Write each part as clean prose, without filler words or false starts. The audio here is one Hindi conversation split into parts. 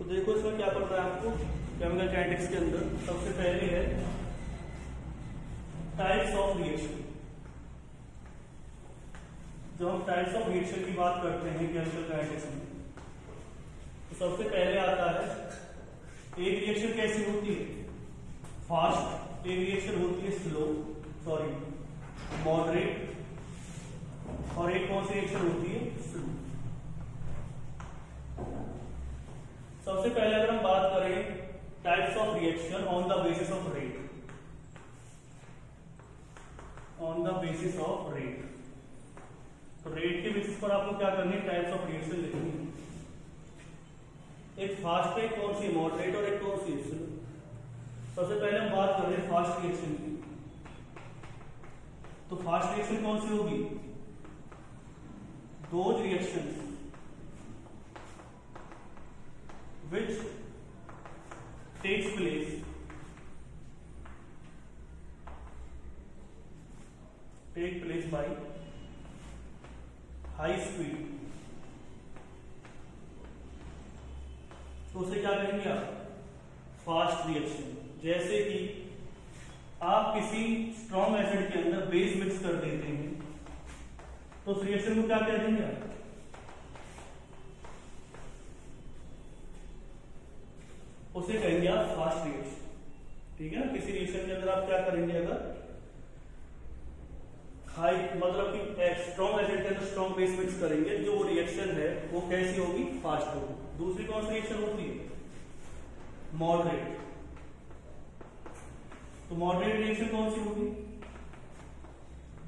तो देखो इसमें क्या पढ़ना है आपको केमिकल काइनेटिक्स के अंदर। सबसे पहले है टाइप्स ऑफ रिएक्शन। जो हम टाइप्स ऑफ रिएक्शन की बात करते हैं केमिकल काइनेटिक्स में, तो सबसे पहले आता है एक रिएक्शन कैसी होती है, फास्ट। एक रिएक्शन होती है मॉडरेट, और एक कौन सी रिएक्शन होती है, स्लो। सबसे पहले अगर हम बात करें types of reaction on the basis of rate, तो रेट के बेसिस पर आपको क्या करनी है, टाइप्स ऑफ रिएक्शन लिखनी है। एक फास्ट है, कौन सी मॉडरेट, और एक कौन सी स्लो। सबसे पहले हम बात कर रहे हैं फास्ट रिएक्शन की। तो फास्ट रिएक्शन कौन सी होगी, those reactions which takes place by high speed। तो उसे क्या कहेंगे आप, फास्ट रिएक्शन। जैसे कि आप किसी स्ट्रॉन्ग एसिड के अंदर बेस मिक्स कर देते हैं, तो उस रिएक्शन को क्या कह देंगे आप, उसे कहेंगे आप फास्ट रिएक्शन। ठीक है ना। किसी रिएक्शन के अंदर आप क्या करेंगे, अगर हाई मतलब कि स्ट्रॉन्ग एसिड के अंदर स्ट्रॉन्ग बेस मिक्स करेंगे, जो वो रिएक्शन है वो कैसी होगी, फास्ट होगी। दूसरी कौन सी रिएक्शन होती है, मॉडरेट। तो मॉडरेट रिएक्शन कौन सी होगी,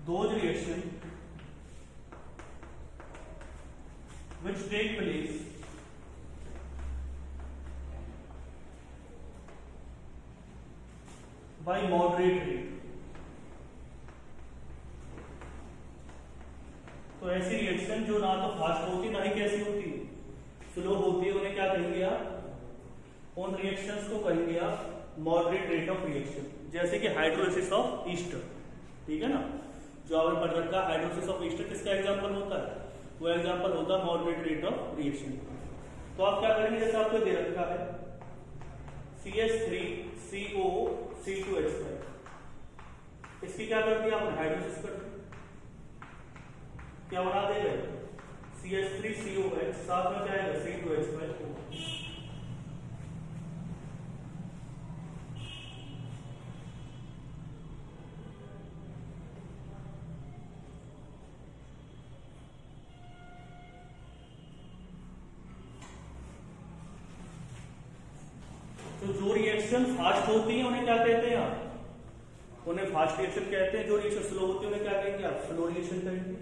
those reaction which take place by moderate rate। तो ऐसी रिएक्शन जो ना तो फास्ट होती ना ही कैसी होती है, स्लो होती है, उन्हें क्या कहेंगे आप, उन रिएक्शंस को कहेंगे आप मॉडरेट रेट ऑफ रिएक्शन। जैसे कि हाइड्रोलिसिस ऑफ ईस्टर, ठीक है ना, जो आपने पढ़ रखा है हाइड्रोलिसिस ऑफ ईस्टर किसका एग्जांपल होता है, वो एग्जांपल होता है मॉडरेट रेट ऑफ रिएक्शन। तो आप क्या करेंगे, जैसे आपको दे रखा है CH3CO2H5, इसकी क्या कर दिया आपने, हाइड्रोलिसिस कर दी। क्या बना देगा, CH3COH, साथ में क्या आएगा, C2H5O। तो जो रिएक्शन फास्ट होती है उन्हें क्या कहते हैं आप, उन्हें फास्ट रिएक्शन कहते हैं। जो रिएक्शन स्लो होती है उन्हें क्या कहेंगे आप, स्लो रिएक्शन कहेंगे।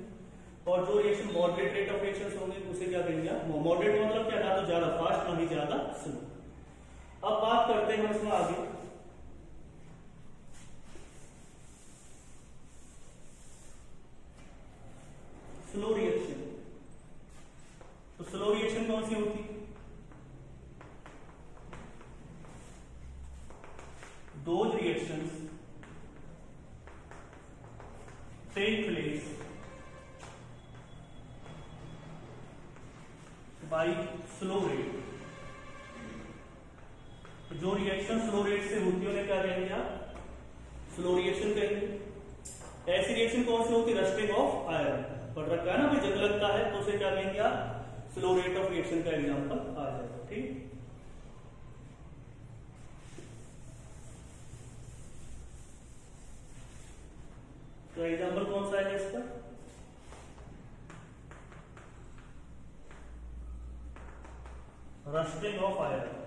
और जो reaction moderate rate of reaction होंगे उसे क्या कहेंगे आप, मॉडरेट मतलब क्या, ना तो ज्यादा फास्ट ना ही ज्यादा स्लो। अब बात करते हैं इसमें आगे स्लो रिएक्शन। तो स्लो रिएक्शन कौन सी होती है, those reactions take place by slow rate। जो रिएक्शन स्लो रेट से होती है उन्हें क्या कहेंगे आप, स्लो रिएक्शन कहेंगे। ऐसी रिएक्शन कौन सी होती है, रस्टिंग ऑफ आयरन, पढ़ रखा है ना भाई, जंग लगता है, तो उसे क्या कहेंगे आप, स्लो रेट ऑफ रिएक्शन का एग्जांपल आ जाएगा। ठीक, तो एग्जाम्पल कौन सा है इसका, रस्टिंग ऑफ आयरन।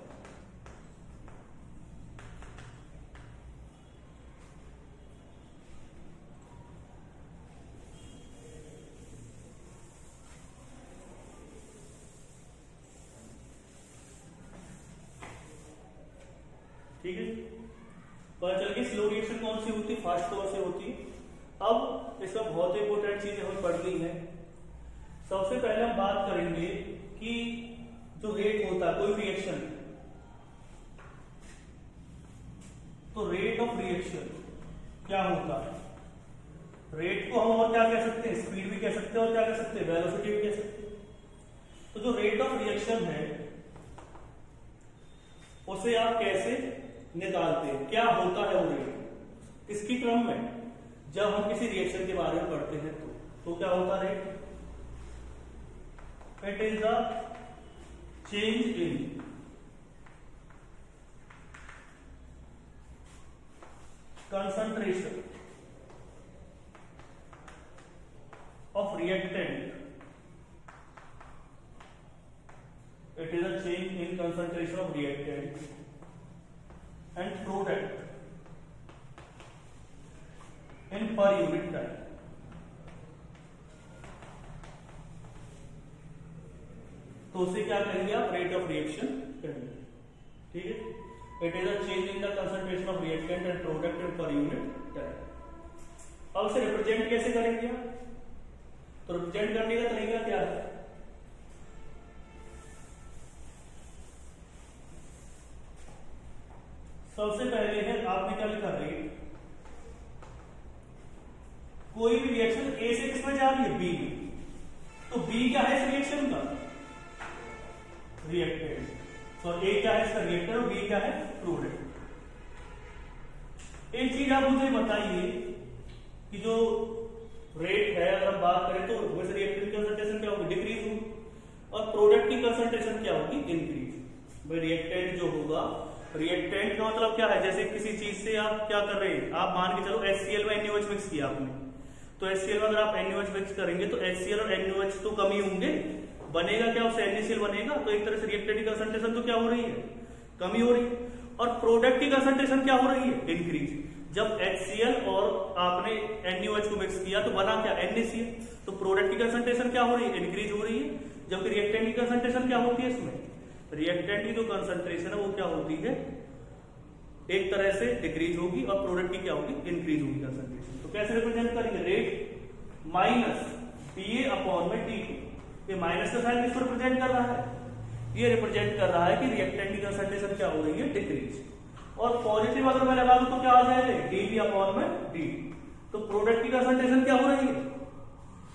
ठीक है, पता चल गई स्लो रिएक्शन कौन सी होती है, फास्ट कौन सी होती है। अब इसमें बहुत इंपोर्टेंट चीजें हमें पढ़नी है। सबसे पहले हम बात करेंगे कि जो रेट होता है कोई रिएक्शन, तो रेट ऑफ रिएक्शन क्या होता है। रेट को हम और क्या कह सकते हैं, स्पीड भी कह सकते हैं और क्या कह सकते हैं, वेलोसिटी भी कह सकते हैं। तो जो रेट ऑफ रिएक्शन है उसे आप कैसे निकालते हैं, क्या होता है वो रेट इसकी क्रम में। जब हम किसी रिएक्शन के बारे में पढ़ते हैं तो क्या होता है rate, it is the change in concentration of reactant. It is a change in concentration of reactant and product in per unit time. तो उसे क्या कहेंगे आप, रेट ऑफ रिएक्शन कहेंगे, ठीक है। It is a change in the concentration of reactant and product per unit time. अब इसे रिप्रेजेंट कैसे करेंगे आप, तो रिप्रेजेंट करने का तरीका क्या है, सबसे पहले है आपने क्या लिखा, रेट। कोई भी रिएक्शन ए से किसमें जा रही है, बी में, तो बी क्या है इस रिएक्शन का, रिएक्टेंट, तो ए क्या है इसका रिएक्टर और बी क्या है प्रोडक्ट। एक चीज आप मुझे बताइए कि जो रेट है, अगर हम बात करें तो वैसे रिएक्टेंट की कंसंट्रेशन क्या होगी, डिक्रीज होगी, और प्रोडक्ट की कंसंट्रेशन क्या होगी, इंक्रीज। भाई रिएक्टेंट जो होगा, रिएक्टेंट का मतलब क्या है, जैसे किसी चीज से आप क्या कर रहे हैं, आप मान के चलो HCl में NaOH मिक्स किया आपने, तो HCl में अगर आप NaOH मिक्स करेंगे तो HCl और NaOH तो कम ही होंगे, बनेगा क्या, उससे NaCl बनेगा, तो एक तरह से रिएक्टेंट की कंसंट्रेशन तो क्या हो रही है, कमी हो रही है, और प्रोडक्ट की कंसंट्रेशन क्या हो रही है, इंक्रीज। जब HCl और आपने NaOH को मिक्स किया तो बना क्या, NaCl, तो प्रोडक्ट की कंसंट्रेशन क्या हो रही है, इंक्रीज हो रही है, जबकि रिएक्टेंट की कंसंट्रेशन क्या होती है, इसमें रिएक्टेंट की जो कंसंट्रेशन है वो क्या होती है, एक तरह से डिक्रीज होगी, और प्रोडक्ट की क्या होगी, इंक्रीज होगी कंसंट्रेशन। तो कैसे रिप्रेजेंट करेंगे, रेट माइनस DA अपॉन में dt। ये माइनस का साइन किसको रिप्रेजेंट कर रहा है, ये रिप्रेजेंट कर रहा है कि रिएक्टेंट की कंसंट्रेशन क्या हो रही है, डिक्रीज, और पॉजिटिव अगर मैं लगा दूं तो क्या आ जाएगा, dB अपॉन में dt। तो प्रोडक्ट की कंसंट्रेशन क्या हो रही है,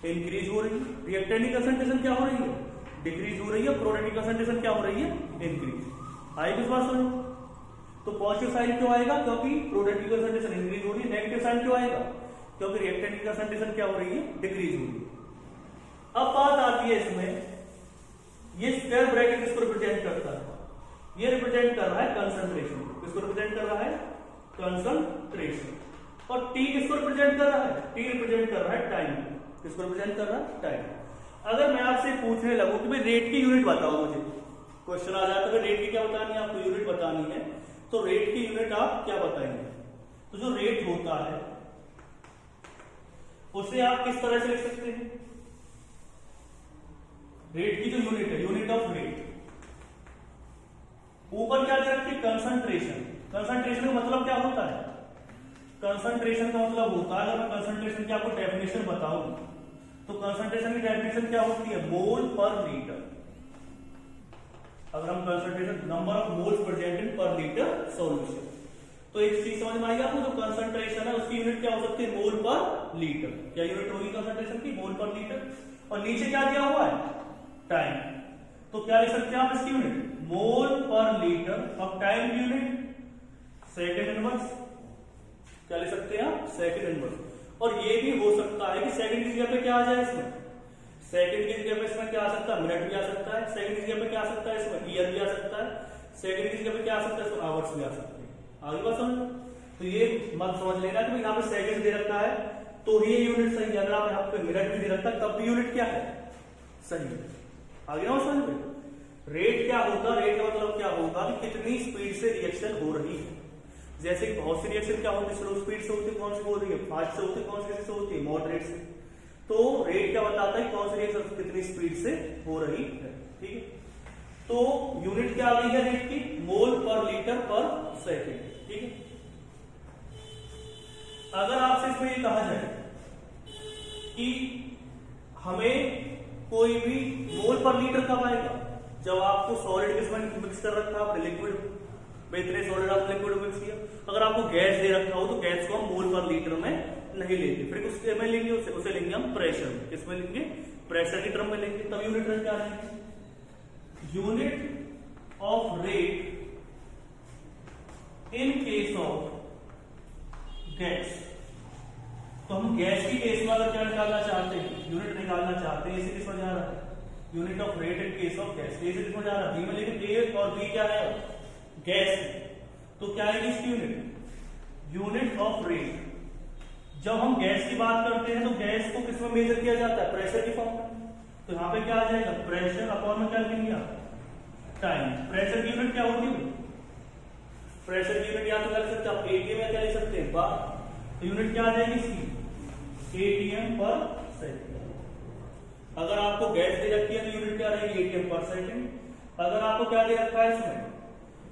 इंक्रीज हो रही है, रिएक्टेंट की कंसंट्रेशन क्या हो रही है, डिक्रीज हो रही है, प्रोडक्ट की कंसंट्रेशन क्या हो रही है, इंक्रीज। आएगी इस बात समझ। तो पॉजिटिव साइन क्यों आएगा, क्योंकि प्रोडक्ट की कंसंट्रेशन इंक्रीज हो रही है। नेगेटिव साइन क्यों आएगा, क्योंकि रिएक्टेंट की कंसंट्रेशन क्या हो रही है, डिक्रीज हो रही है। अब बात आती है इसमें, ये स्क्वायर ब्रैकेट किसको रिप्रेजेंट करता है, ये रिप्रेजेंट कर रहा है कंसंट्रेशन, किसको रिप्रेजेंट कर रहा है, कंसंट्रेशन, और T किसको रिप्रेजेंट कर रहा है, T रिप्रेजेंट कर रहा है टाइम, किसको रिप्रेजेंट कर रहा है, टाइम। अगर मैं आपसे पूछने लगूं कि भाई रेट की यूनिट बताओ, मुझे क्वेश्चन आ जाता है रेट की क्या बतानी है, आपको यूनिट बतानी है, तो रेट की यूनिट आप क्या बताएंगे। तो जो रेट होता है उसे आप किस तरह से लिख सकते हैं, रेट की जो यूनिट है, यूनिट ऑफ रेट, ऊपर क्या दे रखी है, कंसंट्रेशन। कंसंट्रेशन का मतलब क्या होता है, कंसंट्रेशन का मतलब होता है, अगर मैं कंसंट्रेशन की आपको डेफिनेशन बताऊं तो कंसंट्रेशन की डेफिनेशन क्या होती है, मोल पर लीटर। अगर हम concentration, number of moles present in पर लीटर सॉल्यूशन, तो एक चीज समझ में आएगी आपको, जो कंसंट्रेशन है उसकी यूनिट क्या हो सकती है, मोल पर लीटर। क्या यूनिट होगी कंसंट्रेशन की, मोल पर लीटर, और नीचे क्या दिया हुआ है, टाइम। तो क्या लिख सकते हैं आप इसकी यूनिट, मोल पर लीटर, और टाइम की यूनिट सेकंड इनवर्स, क्या लिख सकते हैं आप, सेकंड इनवर्स। और ये भी हो सकता है कि सेकंड की जगह पे क्या आ जाए, इसमें सेकंड की जगह पे इसमें क्या आ सकता है, मिनट भी आ सकता है, सेकंड की जगह पे क्या आ सकता है, इसमें ईयर भी आ सकता है, सेकंड की जगह पे क्या आ सकता है, इसमें आवर्स भी आ सकते हैं। आगे बात समझ। तो ये मत समझ लेना कि यहाँ पे सेकंड दे रखा है तो ही यूनिट सही है, अगर आप यहाँ पे मिनट भी दे रखा है तब भी यूनिट क्या है, सही है। आगे ना समझ में, रेट क्या होगा, रेट का मतलब क्या होगा कि कितनी स्पीड से रिएक्शन हो रही है। जैसे कि बहुत सी रिएक्शन क्या होती है, स्लो स्पीड से होती है, कौन सी हो रही है, फास्ट से होती है, कौन सी से होती है, मॉडरेट से। तो रेट क्या बताता है, कौन सी रिएक्शन कितनी स्पीड से हो रही है, ठीक है। तो यूनिट क्या आ गई है रेट की, मोल पर लीटर पर सेकेंड, ठीक है। अगर आपसे इसमें ये कहा जाए कि हमें कोई भी मोल पर लीटर कब आएगा, जब आपको सॉलिड किसमें मिक्स कर रखा है, आपने लिक्विड में, इतने सॉलिड आपने लिक्विड मिक्स किया। अगर आपको गैस दे रखा हो तो गैस को हम मोल पर लीटर में नहीं लेंगे, फिर उसके में लेंगे, उसे लेंगे हम प्रेशर में। किसमें लेंगे, प्रेशर की टर्म में लेंगे, तब यूनिट क्या आएगी, unit of rate in case of gas, तो हम गैस की केस में अगर क्या निकालना चाहते हैं, यूनिट निकालना चाहते हैं, इसे किस में जा रहा है, unit of rate in case of gas, A से किस में जा रहा है, बी में, लेकिन ए और बी क्या है, गैस है, तो क्या है इसकी यूनिट, यूनिट ऑफ रेट। जब हम गैस की बात करते हैं तो गैस को किस में मेजर किया जाता है, प्रेशर की फॉर्म में, तो यहाँ पे क्या आ जाएगा, प्रेशर अपॉन में क्या लिखेंगे आप, टाइम। प्रेशर की यूनिट क्या होती है, प्रेशर की यूनिट या तो क्या लिख सकते हैं आप, एटीएम, या क्या लिख सकते हैं बार, तो यूनिट क्या आ जाएगी इसकी, एटीएम पर सेकेंड। अगर आपको गैस दे रखी है तो यूनिट क्या रहेगी, एटीएम पर सेकेंड। अगर आपको क्या दे रखा है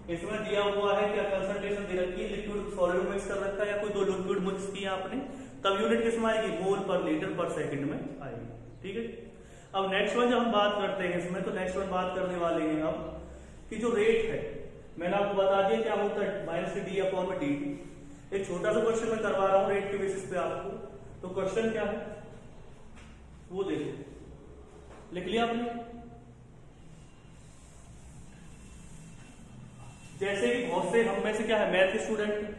इसमें दिया हुआ है क्या, कंसंट्रेशन दे रखी है, लिक्विड सॉलिड मिक्स कर रखा है, या कोई दो लिक्विड मिक्स किया आपने, तब यूनिट किस में आएगी, मोल पर लीटर पर सेकंड में आएगी। ठीक है, अब नेक्स्ट वन जब हम बात करते हैं इसमें, तो नेक्स्ट वन बात करने वाले हैं हम कि जो रेट है, मैंने आपको बता दिया क्या होता है, माइनस डी अपॉन में डी। एक छोटा सा क्वेश्चन मैं करवा रहा हूं रेट के बेसिस पे आपको, तो क्वेश्चन क्या है वो देखो, लिख लिया आपने। जैसे कि बहुत से हम में से क्या है, मैथ के स्टूडेंट,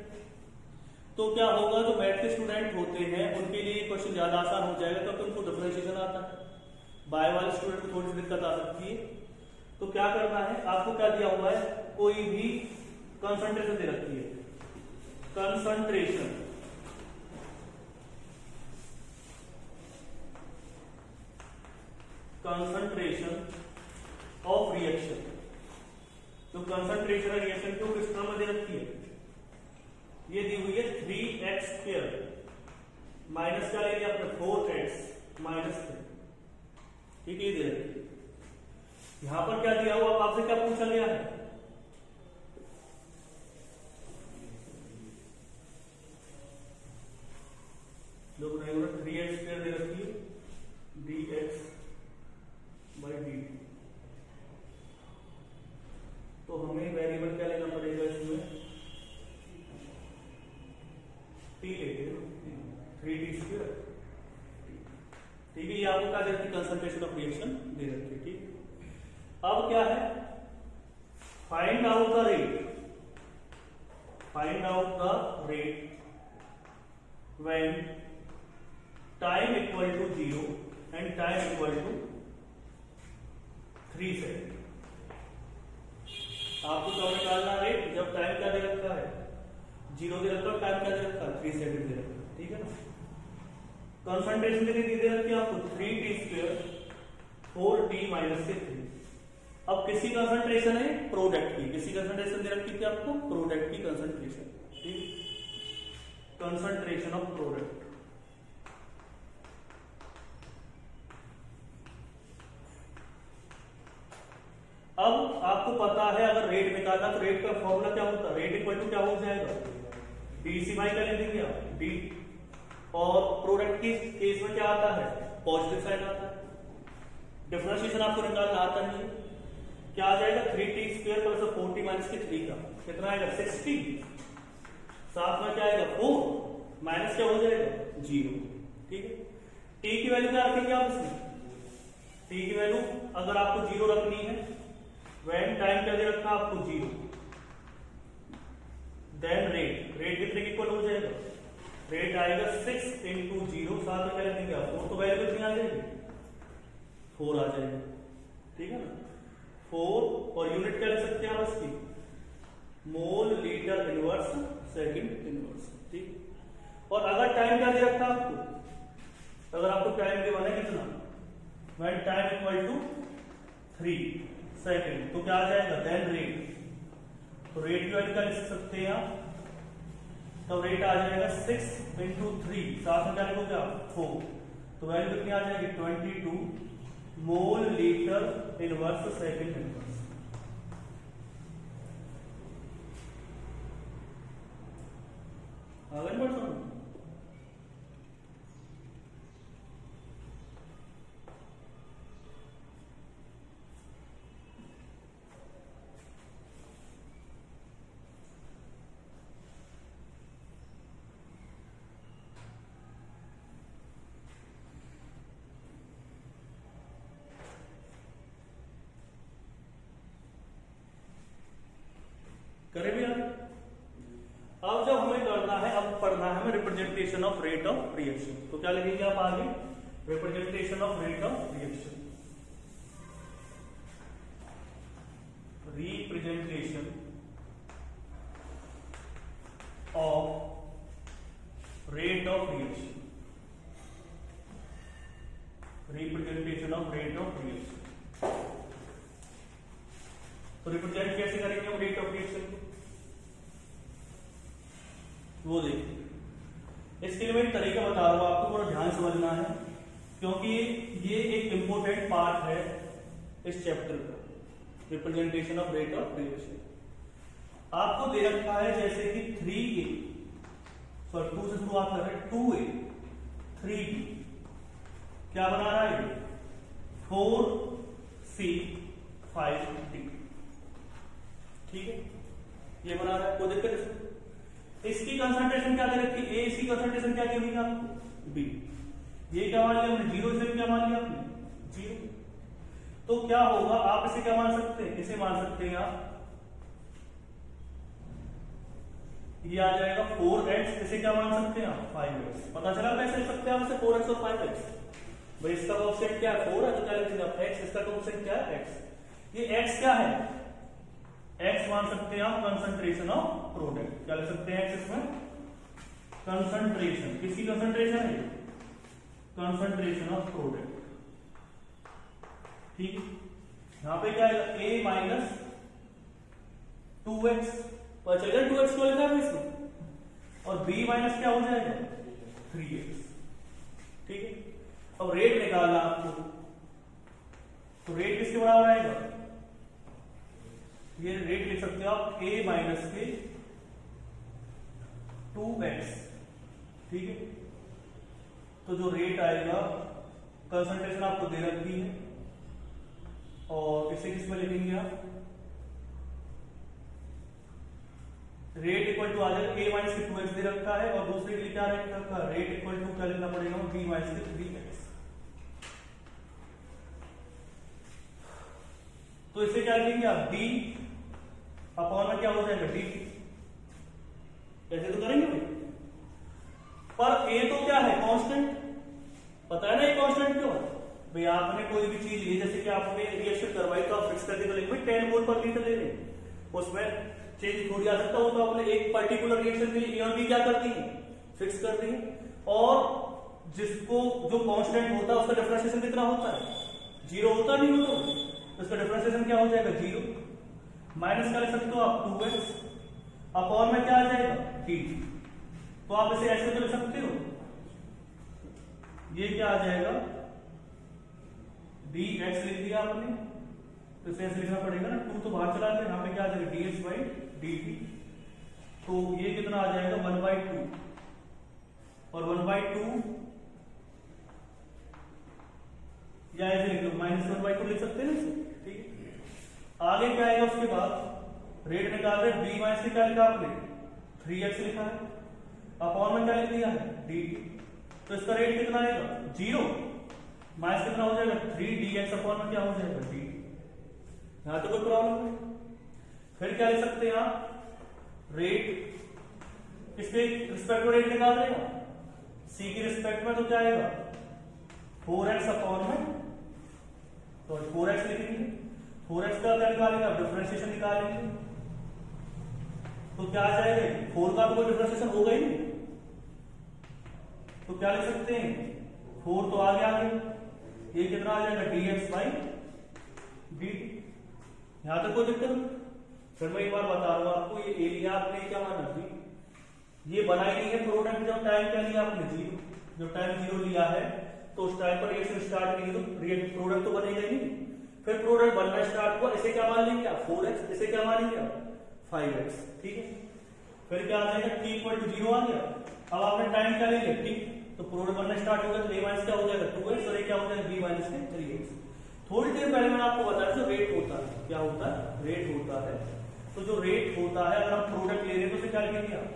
तो क्या होगा, जो मैथ के स्टूडेंट होते हैं उनके लिए क्वेश्चन ज्यादा आसान हो जाएगा, क्योंकि उनको डिफरेंशिएशन आता है। बाय वाले स्टूडेंट को थोड़ी सी दिक्कत आ सकती है। तो क्या करना है, आपको क्या दिया हुआ है, कोई भी कंसंट्रेशन दे रखी है, कंसंट्रेशन ऑफ रिएक्शन, तो कंसंट्रेशन ऑफ रिएक्शन को किस तरह में दे रखी है, ये दी हुई है 3x² माइनस क्या ले लिया आपने, 4x माइनस 3, ठीक है, दे रखी है। यहां पर क्या दिया हुआ, आपसे क्या पूछा गया है, लोग 3x² दे रखी है, dx बाई dt, तो हमें वेरिएबल क्या लेना पड़ेगा इसमें, t लेते हैं 3t², ठीक है, ये आपको क्या दे रखी, कंसंट्रेशन ऑफ रिएक्शन दे रखी है। ठीक, अब क्या है, find out the rate when time equal to 0 and time equal to 3 second. आपको कब निकालना रेट, जब टाइम क्या दे रखा है, 0 दे रखा है, टाइम क्या दे रखा है, 3 सेकेंड दे रखा है। ठीक है ना, कंसंट्रेशन कितनी दे रखी है आपको, 3t², 4t माइनस से 3। अब किसी कंसंट्रेशन है, प्रोडक्ट की, किसी कंसंट्रेशन दे रखी थी आपको, प्रोडक्ट की कंसंट्रेशन, ठीक, कंसंट्रेशन ऑफ प्रोडक्ट। अब आपको पता है अगर रेट निकालना तो रेट का फॉर्मूला क्या होता है, रेट इक्वल टू क्या हो जाएगा, डीसी बाई क्या लिख देंगे आप, डी, और प्रोडक्ट की केस में क्या आता है, पॉजिटिव साइन आता है। डिफरेंशिएशन आपको निकालना आता नहीं है, क्या आ जाएगा, 3t² प्लस 4t माइनस के 3 का कितना आएगा, 60, साथ में क्या आएगा 4, माइनस क्या हो जाएगा 0। ठीक है, t की वैल्यू क्या रखेंगे आप इसमें, t की वैल्यू अगर आपको 0 रखनी है, व्हेन टाइम क्या दे रखा आपको 0, देन रेट कितने के इक्वल हो जाएगा, रेट आएगा 6 × 0, साथ में क्या लिखेंगे आप 4, तो वैल्यू कितनी आ जाएगी 4 आ जाएगी। ठीक है ना, 4, और यूनिट क्या लिख सकते हैं आप इसकी, mole litre inverse second inverse. ठीक, और अगर टाइम क्या दे रखा आपको, अगर आपको टाइम गिवन है कितना, when time equal to 3 second, तो क्या आ जाएगा, देन रेट, तो रेट की वैल्यू क्या लिख सकते हैं आप, तो रेट आ जाएगा 6 × 3, साथ में क्या लिखोगे आप 4, तो वैल्यू कितनी आ जाएगी 22 mole litre inverse second inverse. आगे बढ़ सकते, करें भी आगे। पढ़ना है हमें representation of rate of reaction. तो क्या लिखेंगे आप आगे, representation of rate of reaction, representation of rate of reaction, representation of rate of reaction. तो रिप्रेजेंट कैसे करेंगे हम रेट ऑफ रिएक्शन को, वो देखिए। इसके लिए मैं एक तरीका बता रहा हूं आपको, थोड़ा ध्यान समझना है क्योंकि ये एक इंपॉर्टेंट पार्ट है इस चैप्टर का, representation of rate of reaction. आपको दे रखा है जैसे कि 3A, सॉरी 2 से शुरुआत कर रहे हैं, 2A 3B, क्या बना रहा है 4C 5D, ठीक है, ये बना रहा है, कोई दिक्कत इसमें। इसकी कंसंट्रेशन क्या दे रखी है, ए, इसकी कंसंट्रेशन क्या दी हुई है आपको बी, ये क्या मान लिया हमने 0, इसे क्या मान लिया आपने 0। तो क्या होगा, आप इसे क्या मान सकते हैं, इसे मान सकते हैं आप, ये आ जाएगा 4x, इसे क्या मान सकते हैं आप 5x, पता चला कैसे लिख सकते हैं आप इसे 4x और 5x। भाई इसका कोएफिशिएंट क्या है 4 है, तो क्या लिखेंगे आप x, इसका कोएफिशिएंट क्या है x, ये x क्या है, x मान सकते हैं आप कंसंट्रेशन ऑफ प्रोडक्ट, क्या लिख सकते हैं x इसमें, कंसंट्रेशन, किसकी कंसंट्रेशन है, कंसंट्रेशन ऑफ प्रोडक्ट, ठीक है। यहां पे क्या है a माइनस 2x, पता चल गया 2x को लिखा है इसमें, और b माइनस क्या हो जाएगा 3x, ठीक है। अब रेट निकालना आपको, तो रेट किसके बराबर आएगा, ये रेट लिख सकते हो आप a माइनस के 2x, ठीक है। तो जो रेट आएगा, कंसंट्रेशन आपको दे रखी है, और इसे किस में लिखेंगे आप, रेट इक्वल टू आ जाएगा a माइनस के 2x दे रखा है, और दूसरे के लिए क्या रखा है, रेट इक्वल टू क्या लिखना पड़ेगा b माइनस के 3x। तो इसे क्या लिखेंगे आप d अपॉन में क्या हो जाएगा dt, ऐसे तो करेंगे भाई, पर a तो क्या है कांस्टेंट, पता है ना ये कांस्टेंट क्यों है भाई, आपने कोई भी चीज ली, जैसे कि आपने रिएक्शन करवाई तो आप फिक्स करके लेंगे 10 मोल पर लीटर ले लें, उसमें चेंज थोड़ी आ सकता हो, तो आपने एक पर्टिकुलर रिएक्शन के लिए ए और बी क्या करती है फिक्स कर दी, और जिसको जो कांस्टेंट होता है उसका डिफरेंशिएशन कितना होता है 0 होता नहीं होता, तो उसका डिफरेंशिएशन क्या हो जाएगा 0, माइनस कर सकते हो आप 2x, अपॉन में क्या आ जाएगा d, तो आप इसे ऐसे तो लिख सकते हो, ये क्या आ जाएगा dx लिख दिया आपने, तो इसे ऐसे लिखना पड़ेगा ना, 2 तो बाहर चला गया, यहाँ पे क्या आ जाएगा dx बाई dt, तो ये कितना आ जाएगा 1/2, और 1/2 या ऐसे लिख लो -1/2 लिख सकते हैं ना, ठीक है। आगे क्या आएगा, उसके बाद रेट निकाल रहे, b माइनस से क्या लिखा आपने 3x लिखा है, अपॉन में क्या लिख दिया है dt, तो इसका रेट कितना आएगा 0, माइनस कितना हो जाएगा 3dx, अपॉन में क्या हो जाएगा dt, यहां तो कोई प्रॉब्लम नहीं। फिर क्या लिख सकते हैं आप, रेट इसके रिस्पेक्ट में रेट निकाल रहे हैं c की रिस्पेक्ट में, तो क्या आएगा 4x अपॉन में, तो 4x लिखेंगे, 4x का क्या निकालेंगे, डिफरेंशिएशन निकालेंगे, तो क्या आ जाएगा 4 का तो कोई डिफरेंशिएशन होगा ही नहीं, तो क्या लिख सकते हैं 4 तो आगे आ गया, ये कितना आ जाएगा dx बाई dt, यहां तक कोई दिक्कत नहीं। फिर मैं एक बार बता रहा हूं आपको, ये एरिया आपने क्या माना थी, ये बना ही नहीं है प्रोडक्ट, जब टाइम क्या लिया आपने 0, जब टाइम 0 लिया है तो उस टाइम पर रिएक्शन स्टार्ट नहीं, तो प्रोडक्ट तो बनेगा ही नहीं, फिर प्रोडक्ट बनना स्टार्ट हुआ, इसे क्या मान लेंगे आप 4x, इसे क्या मानेंगे आप 5x, ठीक है। फिर क्या आ जाएगा t इक्वल टू 0 आ गया, अब आपने टाइम क्या लेंगे t, तो प्रोडक्ट बनना स्टार्ट होगा, तो a माइनस क्या हो जाएगा 2x, और ये क्या हो जाएगा b माइनस के 3x। थोड़ी देर पहले मैंने आपको बताया जो रेट होता है, क्या होता है रेट होता है, तो जो रेट होता है अगर हम प्रोडक्ट ले रहे हैं तो उसे क्या लिखेंगे आप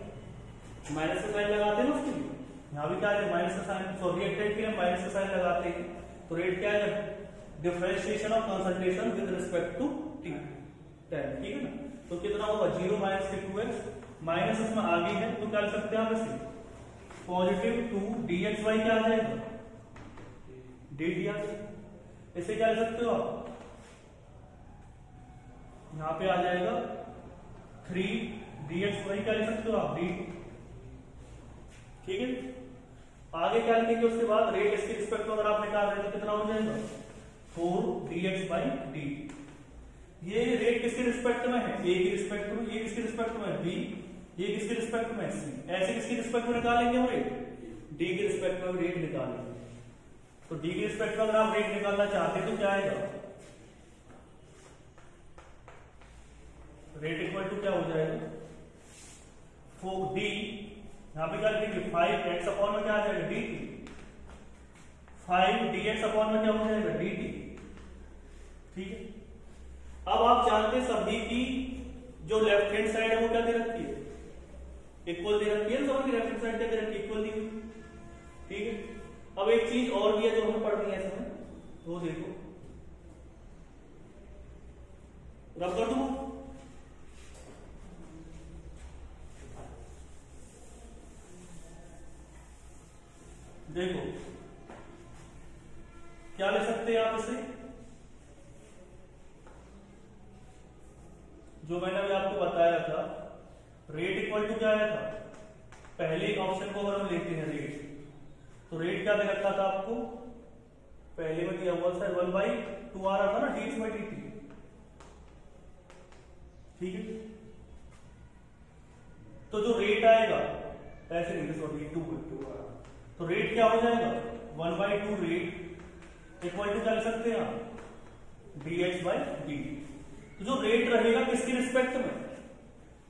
माइनस का साइन लगाते हैं ना उसके लिए, यहाँ भी क्या है माइनस का साइन, सो रिएक्टेंट के लिए माइनस का साइन लगाते हैं, तो रेट क्या है differentiation of concentration with respect to t 10, ठीक है ना। तो कितना होगा 0 माइनस के 2x, माइनस इसमें आगे है तो क्या लिख सकते हैं आप इसे पॉजिटिव 2 dxy क्या आ जाएगा, dt आ जाएगा। इसे क्या लिख सकते हो आप, यहां पे आ जाएगा 3 dxy क्या लिख सकते हो आप, dt। ठीक है, आगे क्या लिखेंगे उसके बाद, रेट इसके रिस्पेक्ट में अगर आप निकाल रहे हैं तो कितना हो जाएगा 4 dx/dt। ये रेट किसके रिस्पेक्ट में है, ए की रिस्पेक्ट में, ये किसके रिस्पेक्ट में है, बी, ये किसके रिस्पेक्ट में है, सी। ऐसे किसके रिस्पेक्ट में निकालेंगे हम रेट, डी के रिस्पेक्ट में रेट निकालेंगे। तो डी के रिस्पेक्ट में अगर आप रेट निकालना चाहते हैं तो क्या आएगा, रेट इक्वल टू क्या हो जाएगा, 4d, यहां पे क्या लिखेंगे 5x अपॉन में क्या आ जाएगा dt, 5dx अपॉन में क्या हो जाएगा dt। ठीक है, अब आप जानते हैं सभी की जो लेफ्ट हैंड साइड है वो क्या दे रखी है, इक्वल दे रखी है, सबकी लेफ्ट हैंड साइड क्या दे रखी है, इक्वल दी हुई। ठीक है, अब एक चीज और भी है जो हमें पढ़नी है इसमें, वो देखो, रब कर दूं, देखो क्या ले सकते हैं आप इसे, जो मैंने अभी आपको बताया था, रेट इक्वल टू क्या आया था, पहले ऑप्शन को अगर हम लेते हैं रेट, तो रेट क्या दे रखा था आपको, पहले में दिया हुआ था 1/2 आ रहा था ना dx/dt। ठीक है, तो जो रेट आएगा, ऐसे नहीं सॉरी 2 तो रेट क्या हो जाएगा 1/2 रेट इक्वल टू क्या लिख सकते हैं आप, dx/dt। तो जो रेट रहेगा किसके रिस्पेक्ट में,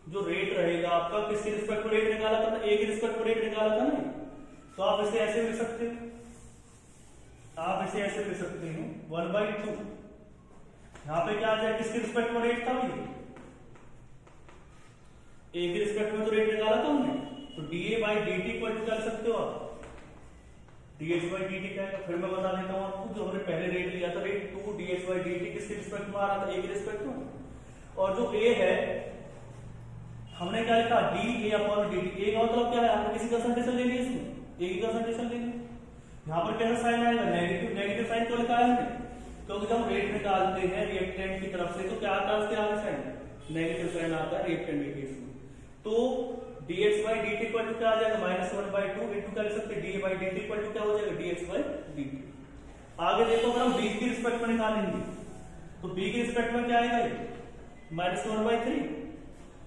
जो रेट रहेगा आपका किसके रिस्पेक्ट में रेट निकाला था ना, ए के रिस्पेक्ट में रेट निकाला था ना, तो आप इसे ऐसे लिख सकते हैं, आप इसे ऐसे लिख सकते हैं 1/2, यहां पे क्या आ जाए, किसके रिस्पेक्ट में रेट था ये, ए के रिस्पेक्ट में तो रेट निकाला था हमने, तो dA/dt इक्वल टू क्या लिख सकते हो आप, dx/dt क्या है। फिर मैं बता देता हूं आपको, जो हमने पहले रेट लिया था रेट 2 dx/dt किसके रिस्पेक्ट में आ रहा था, ए के रिस्पेक्ट में, और जो ए है हमने क्या लिखा dA/dt। ए का मतलब क्या है, आपने किसी कंसंट्रेशन ले लिया इसमें, ए की कंसंट्रेशन ले ली, यहां पर कैसा साइन आएगा, नेगेटिव। नेगेटिव साइन क्यों लिखा है हमने, क्योंकि जब हम रेट निकालते हैं रिएक्टेंट की तरफ से तो क्या आता है उसके आगे साइन, नेगेटिव साइन आता है रिएक्टेंट के केस में। तो dx/dt इक्वल टू क्या आ जाएगा, -1/2 इनटू क्या लिख सकते हैं, dA/dt इक्वल टू क्या हो जाएगा, dx/dt। आगे देखो अगर हम b की रिस्पेक्ट में निकालेंगे तो b की रिस्पेक्ट में क्या आएगा, ये -1/3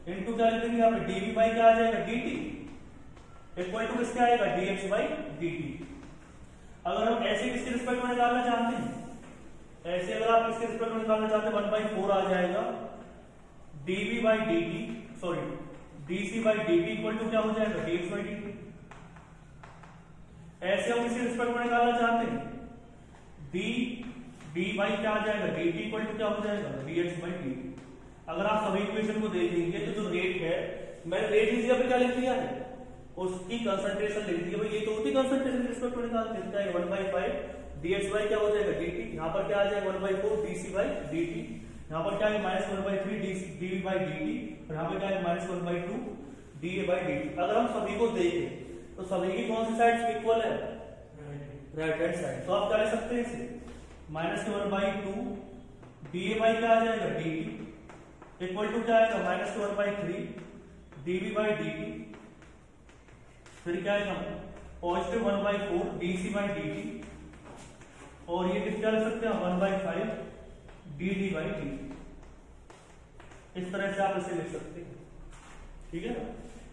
इनटू क्या लिखेंगे यहाँ पे, dv बाई क्या आ जाएगा dt इक्वल टू किसके आएगा, dx/dt। अगर हम ऐसे किसके रिस्पेक्ट में निकालना चाहते हैं, ऐसे अगर आप किसके रिस्पेक्ट में निकालना चाहते हैं 1/4 आ जाएगा, dv/dt sorry dc/dt equal to क्या हो जाएगा, dx/dt। ऐसे हम किसी रिस्पेक्ट में निकालना चाहते हैं, dy क्या आ जाएगा, dt इक्वल टू क्या हो जाएगा, dx/dt। अगर आप सभी इक्वेशन को देखेंगे तो जो रेट है, मैंने रेट ही पे क्या लिख दिया है, उसकी कंसंट्रेशन लिख दी है, ये तो होती कंसंट्रेशन रिस्पेक्ट में निकालते हैं, क्या 1/5 dx क्या हो जाएगा dt, यहाँ पर क्या आ जाएगा 1/4 dc/dt, यहाँ पर क्या है -1/3 dv/dt, और यहाँ पर क्या है -1/2 dA/dt। अगर हम सभी को देखें तो सभी की कौन सी साइड इक्वल है, राइट हैंड साइड। तो आप क्या ले सकते हैं इसे, -1/2 dA क्या आ जाएगा dt इक्वल टू क्या आएगा, -1/3 dv/dt, फिर क्या आएगा पॉजिटिव 1/4 dc/dt, और ये क्या लिख सकते हैं 1/5 dd/dt। इस तरह से आप इसे लिख सकते हैं। ठीक है ना,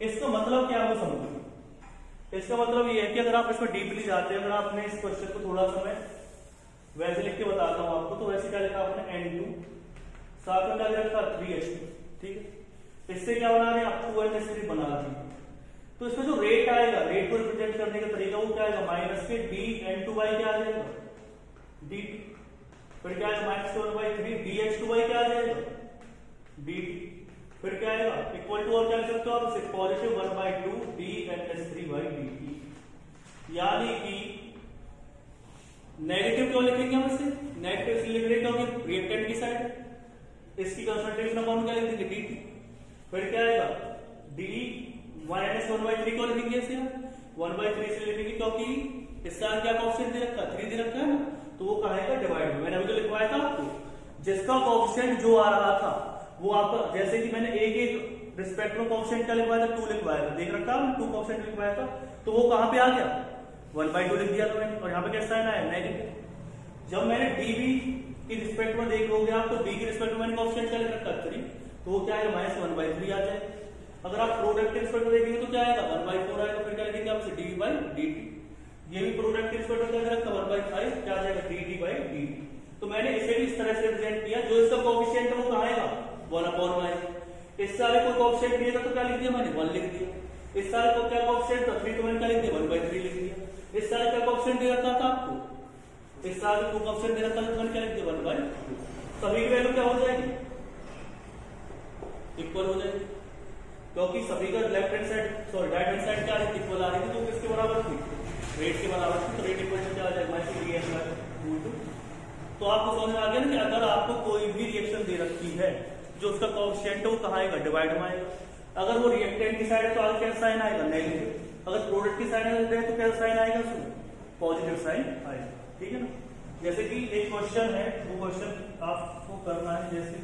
इसका मतलब क्या है वो समझो। इसका मतलब ये है कि अगर आप इसमें डीपली जाते हैं, अगर आपने इस क्वेश्चन को थोड़ा सा मैं वैसे लिख के बताता हूं आपको, तो वैसे क्या लिखा आपने N2 साथ में क्या लिखा 3H2। ठीक है, इससे क्या बना रहे हैं आप 2NH3 बना रहे हैं। तो इसमें जो रेट आएगा, रेट को रिप्रेजेंट करने का तरीका वो क्या आएगा, माइनस के dN2 क्या आ जाएगा dt, फिर क्या आएगा -1/3 dH2 क्या आ जाएगा dt, फिर क्या आएगा इक्वल टू, और क्या लिख सकते हो आप इसे पॉजिटिव 1/2 dNH3/dt। यानी कि नेगेटिव क्यों लिखेंगे हम इसे, नेगेटिव इसलिए लिख रहे हैं क्योंकि रिएक्टेंट की साइड इसकी कंसंट्रेशन अपॉन क्या लिखेंगे dt, फिर क्या आएगा d -1/3 क्यों लिखेंगे इसे, 1/3 से लिखेंगे, क्योंकि इसका क्या कोएफिशिएंट दे रखा है, 3 दे रखा है ना, तो वो कहाँ आएगा, डिवाइड में। मैंने अभी तो लिखवाया था आपको, जिसका कोएफिशिएंट जो आ रहा था वो आपका, जैसे कि मैंने एक रिस्पेक्ट में कोएफिशिएंट क्या लिखवाया था, 2 लिखवाया था, देख रखा है 2 कोएफिशिएंट लिखवाया था, तो वो कहाँ पे आ गया, 1/2 लिख दिया था मैंने, और यहाँ पे क्या साइन आया, नेगेटिव। जब मैंने dv की रिस्पेक्ट में देख लोगे आप, तो b की रिस्पेक्ट में मैंने कोएफिशिएंट क्या लिख रखा है, 3, तो वो क्या आएगा, -1/3 आ जाएगा। अगर आप प्रोडक्ट के रिस्पेक्ट में देखेंगे तो क्या आएगा, 1/4 आएगा, फिर क्या लिखेंगे आपसे, dv/dt। ये भी प्रोडक्ट के रिस्पेक्ट में क्या रखा, 1/5, क्या आ जाएगा, dt/dt। तो मैंने इसे भी इस तरह से रिप्रेजेंट किया, जो इसका कोएफिशिएंट है वो कहाँ आएगा, 1/9। इस सारे को कोएफिशिएंट दिया था तो क्या लिख दिया मैंने, 1 लिख दिया। इस सारे को क्या कोएफिशिएंट था, 3, तो मैंने क्या लिख दिया, 1/3 लिख दिया। इस सारे का कोएफिशिएंट दे रखा था आपको, इस सारे को कोएफिशिएंट दे रखा था, तो मैंने क्या लिख दिया, 1/2। सभी की वैल्यू क्या हो जाएगी, इक्वल हो जाएगी, क्योंकि सभी का left hand side, sorry right hand side क्या इक्वल आ रही थी, तो किसके बराबर थी, रेट के बराबर थी, तो रेट इक्वल टू क्या आ जाएगा, -dn/√2। तो आपको समझ में आ गया ना कि अगर आपको कोई भी रिएक्शन दे रखी है, जो उसका कोएफिशिएंट है वो कहाँ आएगा, डिवाइड में आएगा। अगर वो रिएक्टेंट की साइड है तो आगे क्या साइन आएगा, नेगेटिव। अगर प्रोडक्ट की साइड है तो क्या साइन आएगा, उसमें पॉजिटिव साइन आएगा, ठीक है ना। जैसे कि एक क्वेश्चन है, वो क्वेश्चन आपको करना है। जैसे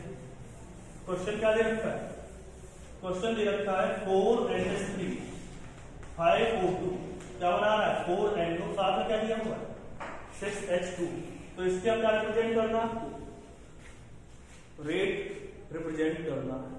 क्वेश्चन क्या दे रखा है, क्वेश्चन दे रखा है 4NH3 5O2, क्या बना रहा है, 4NO, साथ में क्या दिया हुआ है, 6H2। तो इसके हम क्या रिप्रेजेंट करना है, आपको रेट रिप्रेजेंट करना है।